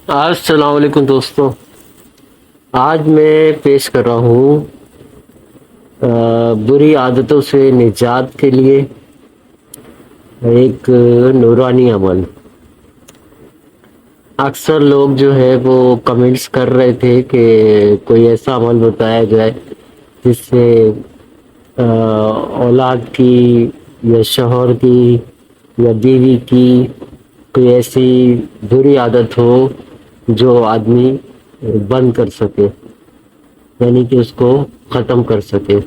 السلام علیکم دوستوں. آج میں پیش کر رہا ہوں بری عادتوں سے نجات کے لیے ایک نورانی عمل. اکثر لوگ جو ہے وہ کمنٹس کر رہے تھے کہ کوئی ایسا عمل بتایا جائے جس سے اولاد کی یا شوہر کی یا بیوی کی کوئی ایسی بری عادت ہو جو آدمی بند کر سکے، یعنی کہ اس کو ختم کر سکے.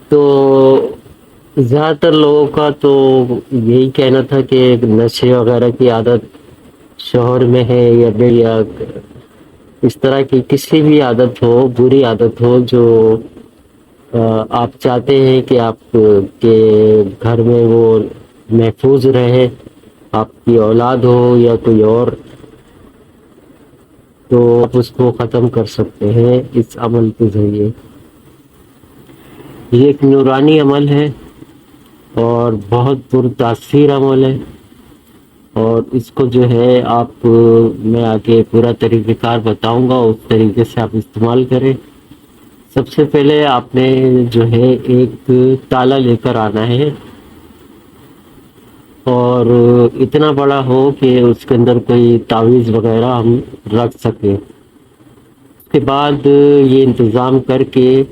تو زیادہ تر لوگوں کا تو یہی کہنا تھا کہ نشے وغیرہ کی عادت شوہر میں ہے یا اس طرح کی کسی بھی عادت ہو، بری عادت ہو جو آپ چاہتے ہیں کہ آپ کے گھر میں وہ محفوظ رہے، آپ کی اولاد ہو یا کوئی اور، تو آپ اس کو ختم کر سکتے ہیں اس عمل کے ذریعے. یہ ایک نورانی عمل ہے اور بہت پرتاثیر عمل ہے، اور اس کو جو ہے آپ میں آگے پورا طریقہ کار بتاؤں گا، اس طریقے سے آپ استعمال کریں. سب سے پہلے آپ نے جو ہے ایک تالا لے کر آنا ہے، اور اتنا بڑا ہو کہ اس کے اندر کوئی تعویذ وغیرہ ہم رکھ سکیں. اس کے بعد یہ انتظام کر کے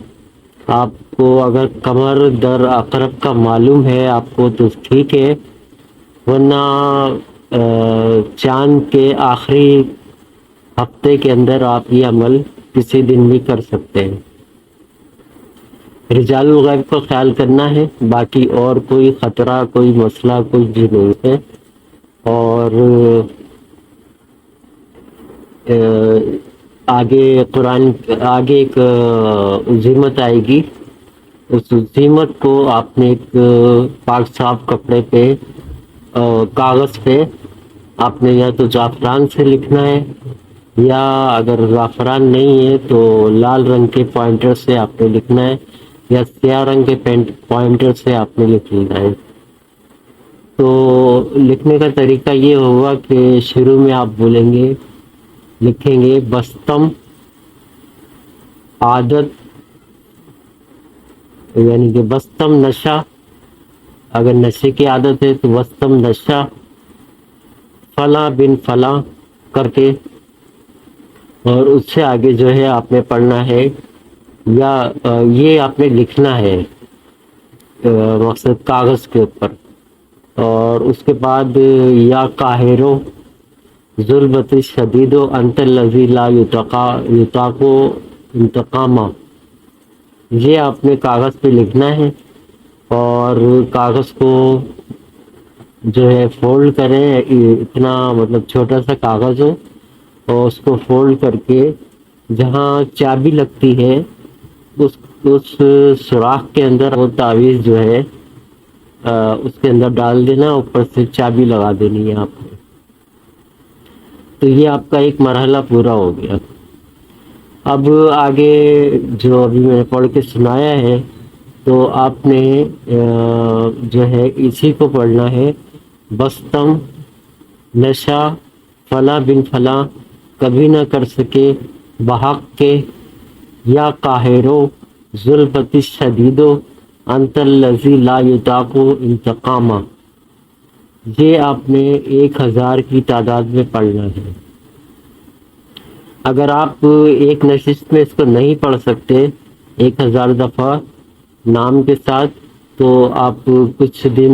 آپ کو اگر کمر در اقرب کا معلوم ہے آپ کو تو ٹھیک ہے، ورنہ چاند کے آخری ہفتے کے اندر آپ یہ عمل کسی دن بھی کر سکتے ہیں. رجال الغیب کا خیال کرنا ہے، باقی اور کوئی خطرہ، کوئی مسئلہ کچھ بھی نہیں ہے. اور آگے ایک عزیمت آئے گی. اس عزیمت کو آپ نے ایک پاک صاف کپڑے پہ، کاغذ پہ آپ نے یا تو زعفران سے لکھنا ہے، یا اگر زعفران نہیں ہے تو لال رنگ کے پوائنٹر سے آپ نے لکھنا ہے، یا سیاہ رنگ کے پوائنٹر سے آپ نے لکھ لینا ہے. تو لکھنے کا طریقہ یہ ہوگا کہ شروع میں آپ لکھیں گے بستم عادت، یعنی کہ بستم نشہ، اگر نشے کی عادت ہے تو بستم نشہ فلاں بن فلاں کر کے، اور اس سے آگے جو ہے آپ نے پڑھنا ہے، یا یہ آپ نے لکھنا ہے مقصد کاغذ کے اوپر. اور اس کے بعد یا قاہرو ظلمت شدید و انت الذی لا یطاق انتقامہ، یہ آپ نے کاغذ پہ لکھنا ہے. اور کاغذ کو جو ہے فولڈ کریں، اتنا مطلب چھوٹا سا کاغذ ہو، اور اس کو فولڈ کر کے جہاں چابی لگتی ہے اس سوراخ کے اندر وہ تعویذ جو ہے اس کے اندر ڈال دینا، اوپر سے چابی لگا دینی ہے آپ نے. تو یہ آپ کا ایک مرحلہ پورا ہو گیا. اب آگے جو ابھی میں نے پڑھ کے سنایا ہے تو آپ نے جو ہے اسی کو پڑھنا ہے، بستم نشہ فلاں بن فلاں کبھی نہ کر سکے بحق کے، یا قاہرو ظلمت شدید و انت الذی لا یطاق انتقامہ. یہ آپ نے 1000 کی تعداد میں پڑھنا ہے. اگر آپ ایک نشست میں اس کو نہیں پڑھ سکتے 1000 دفعہ نام کے ساتھ، تو آپ کچھ دن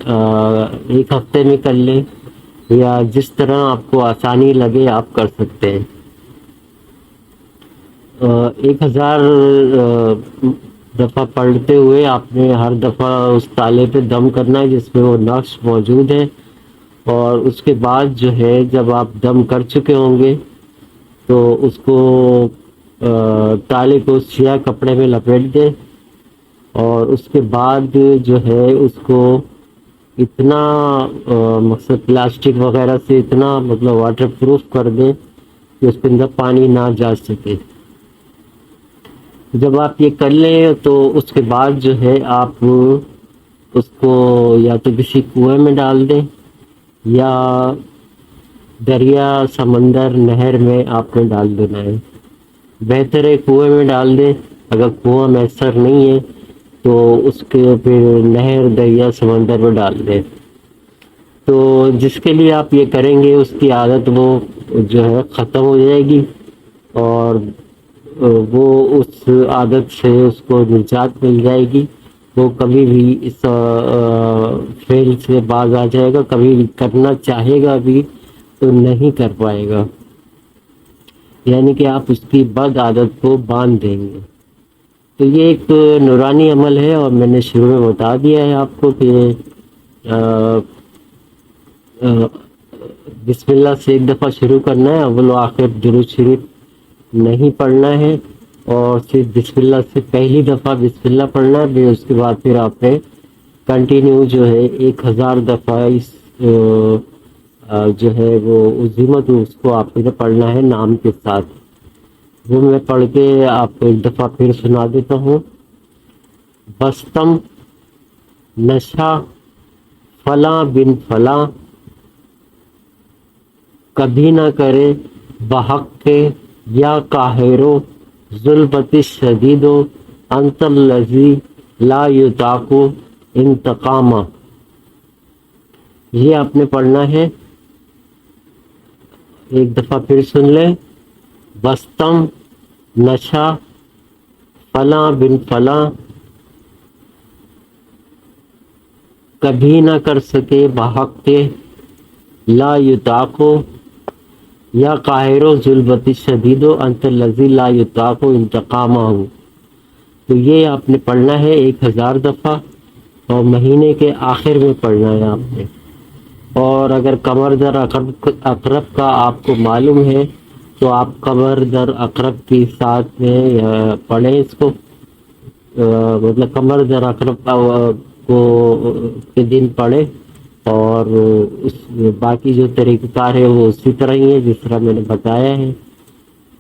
ایک ہفتے میں کر لیں، یا جس طرح آپ کو آسانی لگے آپ کر سکتے ہیں. 1000 دفعہ پڑھتے ہوئے آپ نے ہر دفعہ اس تالے پہ دم کرنا ہے جس میں وہ نقش موجود ہے. اور اس کے بعد جو ہے جب آپ دم کر چکے ہوں گے تو اس کو تالے کو سیاہ کپڑے میں لپیٹ دیں، اور اس کے بعد جو ہے اس کو اتنا مقصد پلاسٹک وغیرہ سے اتنا مطلب واٹر پروف کر دیں کہ اس کے اندر پانی نہ جا سکے. جب آپ یہ کر لیں تو اس کے بعد جو ہے آپ اس کو یا تو کسی کنویں میں ڈال دیں، یا دریا، سمندر، نہر میں آپ نے ڈال دینا ہے۔ بہتر ہے کنویں میں ڈال دیں، اگر کنواں میسر نہیں ہے تو اس کے پھر نہر، دریا، سمندر میں ڈال دیں۔ تو جس کے لیے آپ یہ کریں گے اس کی عادت وہ جو ہے ختم ہو جائے گی، اور وہ اس عادت سے اس کو نجات مل جائے گی، وہ کبھی بھی اس فیل سے باز آ جائے گا، کبھی بھی کرنا چاہے گا بھی تو نہیں کر پائے گا، یعنی کہ آپ اس کی بد عادت کو باندھ دیں گے۔ تو یہ ایک نورانی عمل ہے، اور میں نے شروع میں بتا دیا ہے آپ کو کہ بسم اللہ سے ایک دفعہ شروع کرنا ہے، اول و آخر درود شریف نہیں پڑھنا ہے، اور صرف بسم اللہ سے پہلی دفعہ بسم اللہ پڑھنا ہے، پھر اس کے بعد پھر آپ نے کنٹینیو جو ہے 1000 دفعہ اس جو ہے وہ عظیمت اس کو آپ نے پڑھنا ہے نام کے ساتھ۔ وہ میں پڑھ کے آپ کو ایک دفعہ پھر سنا دیتا ہوں۔ بستم نشا فلاں بن فلاں، کبھی نہ کرے بحق کے یا قاہرو ظلمت شدید و انت الذی لا یطاق انتقامہ۔ یہ آپ نے پڑھنا ہے، ایک دفعہ پھر سن لیں۔ بستم نشا فلاں بن فلاں، کبھی نہ کر سکے بحق کے لا یطاق یا قاہر و ظلمت شدید و انت الذی لا یطاق انتقامہ۔ تو یہ آپ نے پڑھنا ہے 1000 دفعہ، اور مہینے کے آخر میں پڑھنا ہے آپ نے۔ اور اگر قمر در اقرب کا آپ کو معلوم ہے تو آپ قمر در اقرب کی ساتھ میں پڑھیں اس کو، مطلب قمر در اقرب کو کے دن پڑھیں، اور اس باقی جو طریقہ کار ہے وہ اسی طرح ہی ہے جس طرح میں نے بتایا ہے۔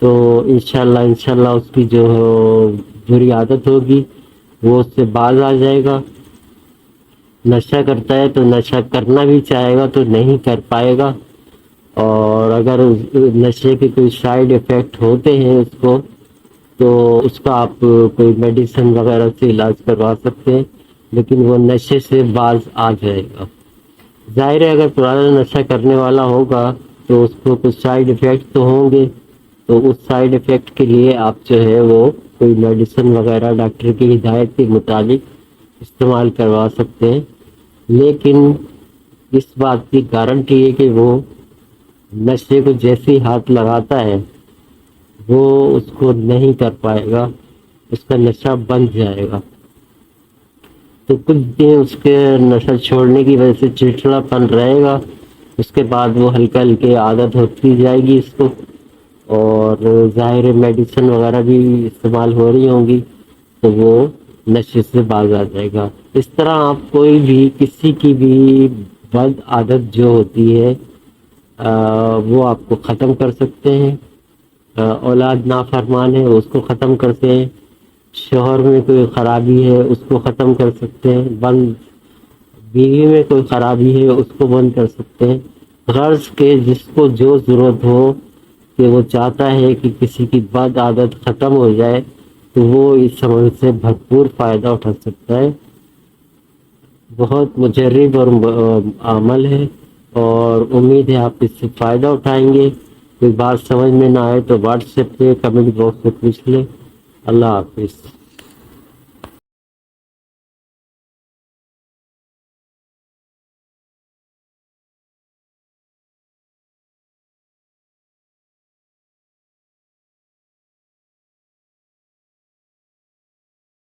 تو انشاءاللہ اس کی جو بری عادت ہوگی وہ اس سے باز آ جائے گا۔ نشہ کرتا ہے تو نشہ کرنا بھی چاہے گا تو نہیں کر پائے گا، اور اگر نشے کے کوئی سائیڈ ایفیکٹ ہوتے ہیں اس کو تو اس کا آپ کوئی میڈیسن وغیرہ سے علاج کروا سکتے ہیں، لیکن وہ نشے سے باز آ جائے گا۔ ظاہر ہے اگر پرانا نشہ کرنے والا ہوگا تو اس کو کچھ سائیڈ ایفیکٹ تو ہوں گے، تو اس سائیڈ ایفیکٹ کے لیے آپ جو ہے وہ کوئی میڈیسن وغیرہ ڈاکٹر کی ہدایت کے مطابق استعمال کروا سکتے ہیں، لیکن اس بات کی گارنٹی ہے کہ وہ نشے کو جیسے ہاتھ لگاتا ہے وہ اس کو نہیں کر پائے گا، اس کا نشہ بند جائے گا۔ تو کچھ دن اس کے نشہ چھوڑنے کی وجہ سے چڑچڑا پن رہے گا، اس کے بعد وہ ہلکے ہلکے عادت ہوتی جائے گی اس کو، اور ظاہر میڈیسن وغیرہ بھی استعمال ہو رہی ہوں گی تو وہ نشے سے باز آ جائے گا۔ اس طرح آپ کوئی بھی کسی کی بھی بد عادت جو ہوتی ہے وہ آپ کو ختم کر سکتے ہیں۔ اولاد نافرمان ہے اس کو ختم کرتے ہیں، شوہر میں کوئی خرابی ہے اس کو ختم کر سکتے ہیں، بند بیوی میں کوئی خرابی ہے اس کو بند کر سکتے ہیں۔ غرض کے جس کو جو ضرورت ہو کہ وہ چاہتا ہے کہ کسی کی بد عادت ختم ہو جائے تو وہ اس عمل سے بھرپور فائدہ اٹھا سکتا ہے۔ بہت مجرب اور عمل ہے، اور امید ہے آپ اس سے فائدہ اٹھائیں گے۔ کوئی بات سمجھ میں نہ آئے تو واٹس ایپ پہ کمنٹ باکس میں پوچھ لیں۔ اللہ حافظ۔